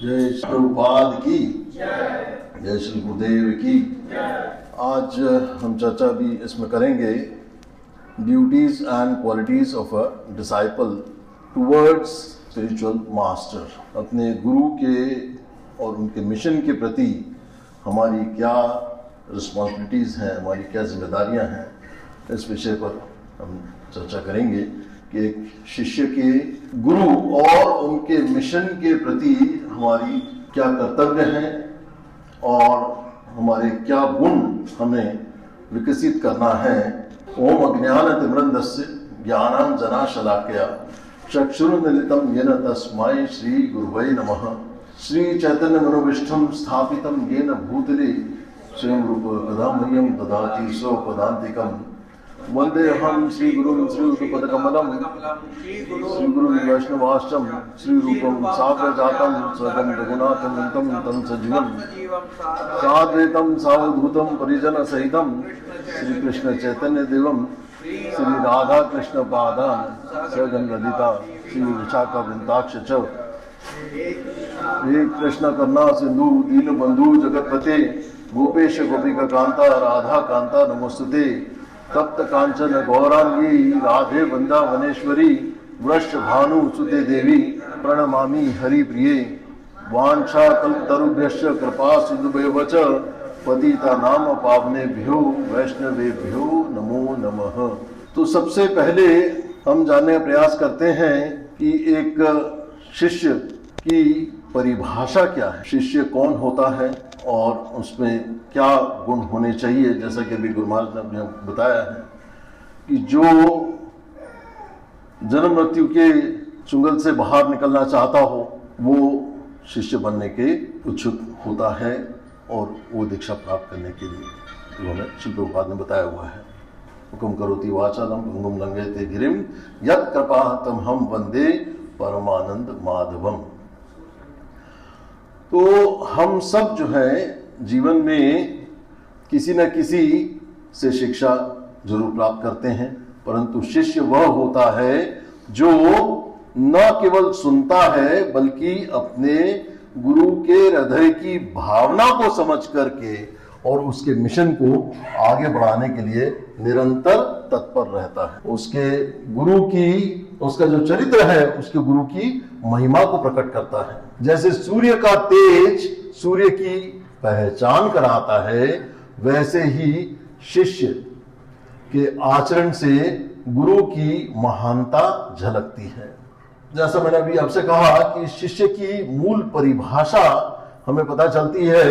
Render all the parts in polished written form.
जय श्री प्रभुपाद की जय श्री गुरुदेव की। आज हम चर्चा भी इसमें करेंगे duties and qualities of a disciple towards spiritual master. अपने गुरु के और उनके मिशन के प्रति हमारी क्या रिस्पॉन्सिबिलिटीज़ हैं, हमारी क्या जिम्मेदारियां हैं, इस विषय पर हम चर्चा करेंगे कि एक शिष्य के गुरु और उनके मिशन के प्रति हमारी क्या कर्तव्य हैं और हमारे क्या गुण हमें विकसित करना है। ओम अज्ञानतिमिरन्धस्य ज्ञानाञ्जनशलाकया चक्षुरुन्मीलितं येन तस्मै श्री गुरुवे नमः। श्री चैतन्य मनोभीष्टं स्थापितं येन भूतले स्वयं रूप कदा मह्यं ददाति स्वपदान्तिकम्। वन्देऽहं श्रीगुरुं श्रीयुतपदकमलं श्रीगुरुं वैष्णवाश्चं श्रीरूपं साग्रजातं स्वगं रघुनाथं तं सजीवं साद्वैतं सावधूतं परिजनसहितं श्रीकृष्ण चैतन्यदेवं श्री राधा कृष्ण पादान् स्वगं ललिता श्री विशाखावृन्दाक्ष च। हे कृष्ण करुणा सिंधु दीनबंधु जगतपते गोपेश गोपिका कांता राधा कांता नमोस्तुते। तप्त कांचन गौरांगी राधे वृंदावनेश्वरी वृष भानु सुते देवी प्रणमामि हरिप्रिये। वांछा कल्पतरुभ्यश्च कृपा सिंधुभ्येव च पतिता नाम पावनेभ्यो वैष्णवेभ्यो नमो नमः। तो सबसे पहले हम जानने का प्रयास करते हैं कि एक शिष्य की परिभाषा क्या है, शिष्य कौन होता है और उसमें क्या गुण होने चाहिए। जैसा कि अभी गुरु महाराज ने बताया है कि जो जन्म मृत्यु के चुंगल से बाहर निकलना चाहता हो वो शिष्य बनने के इच्छुक होता है और वो दीक्षा प्राप्त करने के लिए उन्होंने श्री प्रभुपाद ने बताया हुआ है। हुकुम करोति वाचालम भंगुम लंघयते गिरिम यत् कृपातम हम वंदे परमानंद माधवम। तो हम सब जो है जीवन में किसी न किसी से शिक्षा जरूर प्राप्त करते हैं, परंतु शिष्य वह होता है जो न केवल सुनता है बल्कि अपने गुरु के हृदय की भावना को समझ करके और उसके मिशन को आगे बढ़ाने के लिए निरंतर तत्पर रहता है। उसके गुरु की, उसका जो चरित्र है उसके गुरु की महिमा को प्रकट करता है। जैसे सूर्य का तेज सूर्य की पहचान कराता है, वैसे ही शिष्य के आचरण से गुरु की महानता झलकती है। जैसा मैंने अभी आपसे कहा कि शिष्य की मूल परिभाषा हमें पता चलती है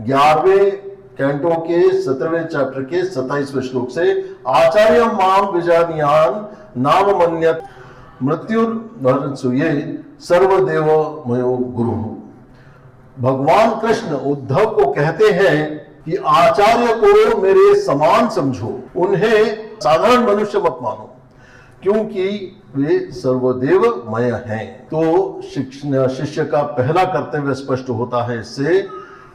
11वें कैंटो के 17वें चैप्टर के 27वें श्लोक से। आचार्य माम विजानीयान नाम मन्यत मृत्युर्भरसूये सर्वदेव मयो गुरु। भगवान कृष्ण उद्धव को कहते हैं कि आचार्य को मेरे समान समझो, उन्हें साधारण मनुष्य मत मानो क्योंकि वे सर्वदेवमय हैं। तो शिष्य का पहला कर्तव्य स्पष्ट होता है इससे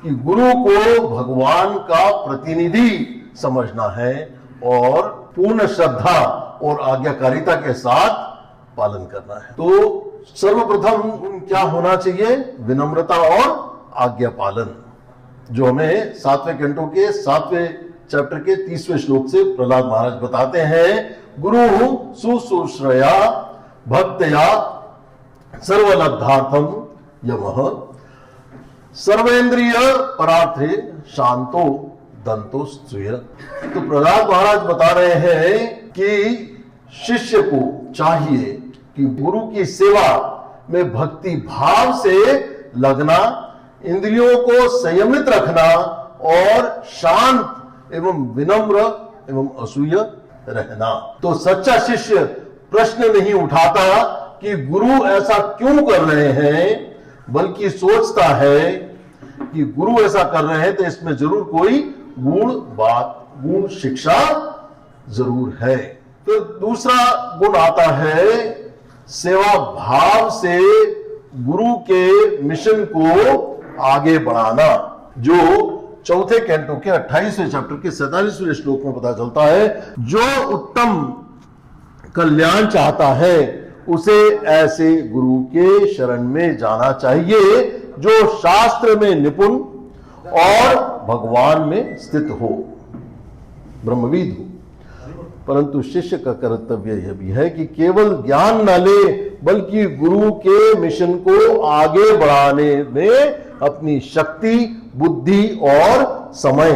कि गुरु को भगवान का प्रतिनिधि समझना है और पूर्ण श्रद्धा और आज्ञाकारिता के साथ पालन करना है। तो सर्वप्रथम क्या होना चाहिए? विनम्रता और आज्ञा पालन, जो हमें 7वें कैंटो के 7वें चैप्टर के 30वें श्लोक से प्रहलाद महाराज बताते हैं। गुरु शुश्रूषया भक्तया सर्वलब्धार्थम यमः सर्वेंद्रिय परार्थे शांतो दंतो स्त्रिय। तो प्रहलाद महाराज बता रहे हैं कि शिष्य को चाहिए कि गुरु की सेवा में भक्ति भाव से लगना, इंद्रियों को संयमित रखना और शांत एवं विनम्र एवं असूय रहना। तो सच्चा शिष्य प्रश्न नहीं उठाता कि गुरु ऐसा क्यों कर रहे हैं, बल्कि सोचता है कि गुरु ऐसा कर रहे हैं तो इसमें जरूर कोई गुण शिक्षा जरूर है। तो दूसरा गुण आता है सेवा भाव से गुरु के मिशन को आगे बढ़ाना, जो चौथे कैंटो के 28वें चैप्टर के 47वें श्लोक में पता चलता है। जो उत्तम कल्याण चाहता है उसे ऐसे गुरु के शरण में जाना चाहिए जो शास्त्र में निपुण और भगवान में स्थित हो, ब्रह्मविद हो। परंतु शिष्य का कर्तव्य यह भी है कि केवल ज्ञान न ले, बल्कि गुरु के मिशन को आगे बढ़ाने में अपनी शक्ति, बुद्धि और समय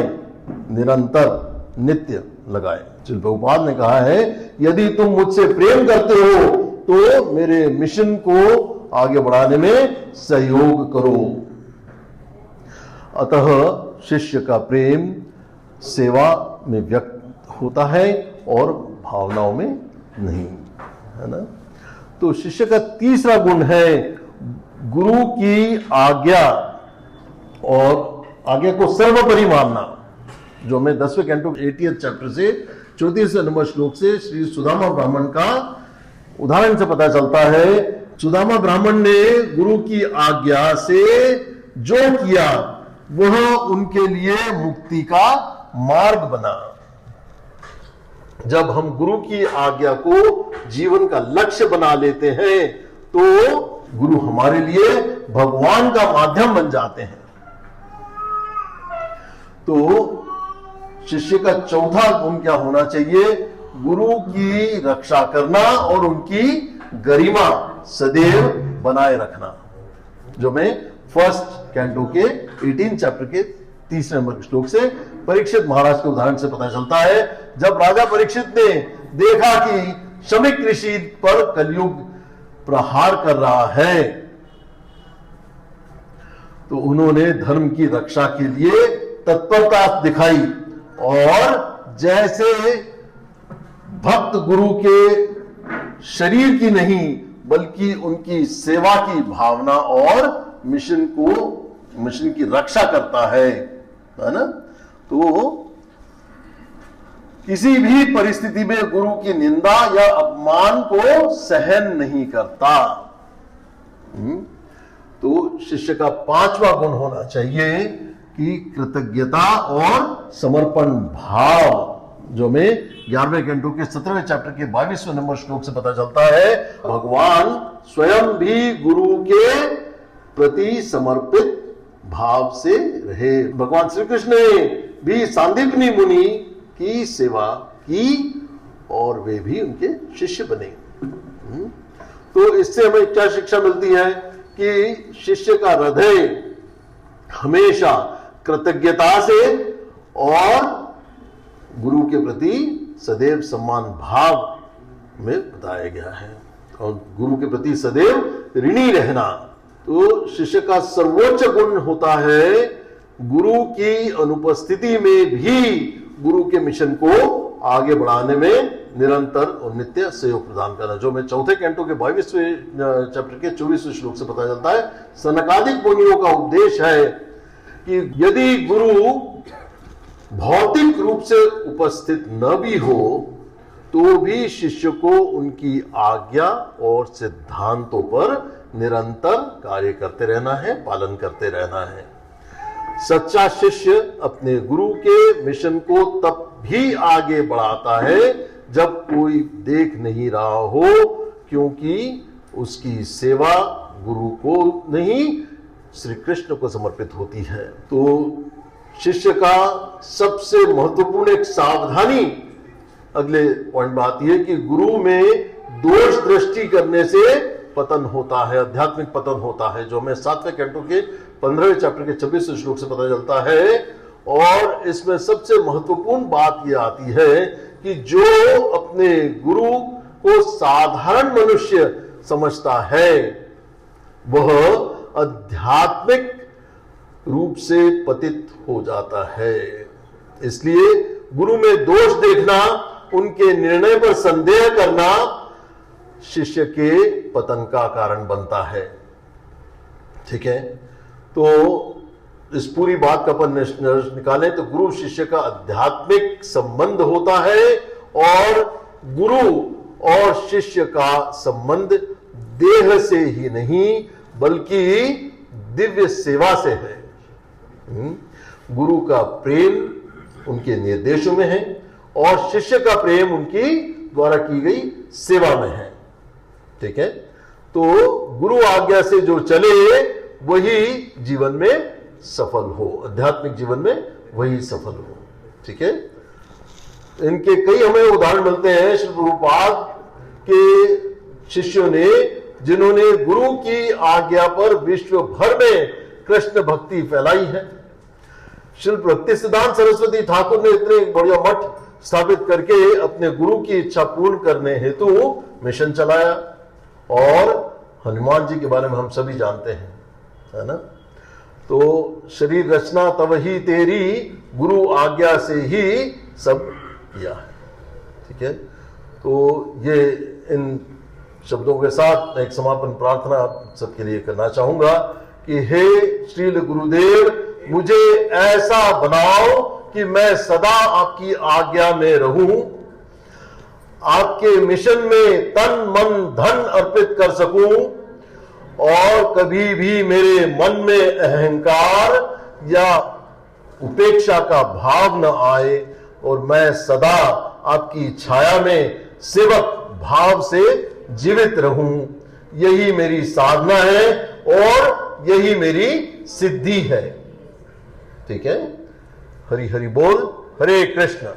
निरंतर नित्य लगाए। श्रील प्रभुपाद ने कहा है, यदि तुम मुझसे प्रेम करते हो तो मेरे मिशन को आगे बढ़ाने में सहयोग करो। अतः शिष्य का प्रेम सेवा में व्यक्त होता है और भावनाओं में नहीं, है ना। तो शिष्य का तीसरा गुण है गुरु की आज्ञा, और आज्ञा को सर्वोपरि मानना, जो हमें 10वें कैंटो 80th चैप्टर से 34वें नंबर श्लोक से श्री सुदामा ब्राह्मण का उदाहरण से पता चलता है। सुदामा ब्राह्मण ने गुरु की आज्ञा से जो किया वह उनके लिए मुक्ति का मार्ग बना। जब हम गुरु की आज्ञा को जीवन का लक्ष्य बना लेते हैं तो गुरु हमारे लिए भगवान का माध्यम बन जाते हैं। तो शिष्य का चौथा गुण क्या होना चाहिए? गुरु की रक्षा करना और उनकी गरिमा सदैव बनाए रखना, जो मैं फर्स्ट कैंटो के 18 चैप्टर के 3 नंबर श्लोक से परीक्षित महाराज के उदाहरण से पता चलता है। जब राजा परीक्षित ने देखा कि शमिक ऋषि पर कलयुग प्रहार कर रहा है, तो उन्होंने धर्म की रक्षा के लिए तत्परता दिखाई और जैसे भक्त गुरु के शरीर की नहीं बल्कि उनकी सेवा की भावना और मिशन की रक्षा करता है ना, तो किसी भी परिस्थिति में गुरु की निंदा या अपमान को सहन नहीं करता। तो शिष्य का पांचवा गुण होना चाहिए कि कृतज्ञता और समर्पण भाव, जो में 11वें कैंटो के 17वें चैप्टर के 22वें नंबर श्लोक से पता चलता है। भगवान स्वयं भी गुरु के प्रति समर्पित भाव से रहे। भगवान श्री कृष्ण ने भी सांदीपनी मुनि की सेवा की और वे भी उनके शिष्य बने। तो इससे हमें क्या शिक्षा मिलती है कि शिष्य का हृदय हमेशा कृतज्ञता से और गुरु के प्रति सदैव सम्मान भाव में बताया गया है, और गुरु के प्रति सदैव ऋणी रहना। तो शिष्य का सर्वोच्च गुण होता है गुरु की अनुपस्थिति में भी गुरु के मिशन को आगे बढ़ाने में निरंतर और नित्य सहयोग प्रदान करना, जो मैं चौथे कैंटो के 22वें चैप्टर के 24वें श्लोक से पता चलता है। सनकादिक मुनियों का उपदेश है कि यदि गुरु भौतिक रूप से उपस्थित न भी हो तो भी शिष्य को उनकी आज्ञा और सिद्धांतों पर निरंतर कार्य करते रहना है, पालन करते रहना है। सच्चा शिष्य अपने गुरु के मिशन को तब भी आगे बढ़ाता है जब कोई देख नहीं रहा हो, क्योंकि उसकी सेवा गुरु को नहीं श्री कृष्ण को समर्पित होती है। तो शिष्य का सबसे महत्वपूर्ण एक सावधानी अगले पॉइंट में आती है कि गुरु में दोष दृष्टि करने से पतन होता है, आध्यात्मिक पतन होता है, जो हमें 7वें कैंटो के 15वें चैप्टर के 26वें श्लोक से पता चलता है। और इसमें सबसे महत्वपूर्ण बात यह आती है कि जो अपने गुरु को साधारण मनुष्य समझता है वह आध्यात्मिक रूप से पतित हो जाता है। इसलिए गुरु में दोष देखना, उनके निर्णय पर संदेह करना शिष्य के पतन का कारण बनता है। ठीक है, तो इस पूरी बात का अपन निकालें तो गुरु शिष्य का आध्यात्मिक संबंध होता है और गुरु और शिष्य का संबंध देह से ही नहीं बल्कि दिव्य सेवा से है। गुरु का प्रेम उनके निर्देशों में है और शिष्य का प्रेम उनकी द्वारा की गई सेवा में है। ठीक है, तो गुरु आज्ञा से जो चले वही जीवन में सफल हो, आध्यात्मिक जीवन में वही सफल हो। ठीक है, इनके कई हमें उदाहरण मिलते हैं श्री प्रभुपाद के शिष्यों ने, जिन्होंने गुरु की आज्ञा पर विश्व भर में कृष्ण भक्ति फैलाई है। श्री भक्ति सिद्धांत सरस्वती ठाकुर ने इतने बढ़िया मठ स्थापित करके अपने गुरु की इच्छा पूर्ण करने हेतु मिशन चलाया। और हनुमान जी के बारे में हम सभी जानते हैं, है ना। तो शरीर रचना तब ही तेरी, गुरु आज्ञा से ही सब किया है। ठीक है, तो ये इन शब्दों के साथ मैं एक समापन प्रार्थना आप सबके लिए करना चाहूंगा कि हे श्रील गुरुदेव, मुझे ऐसा बनाओ कि मैं सदा आपकी आज्ञा में रहूं, आपके मिशन में तन मन धन अर्पित कर सकूं, और कभी भी मेरे मन में अहंकार या उपेक्षा का भाव न आए, और मैं सदा आपकी छाया में सेवक भाव से जीवित रहूं। यही मेरी साधना है और यही मेरी सिद्धि है। ठीक है, हरि हरि बोल, हरे कृष्ण।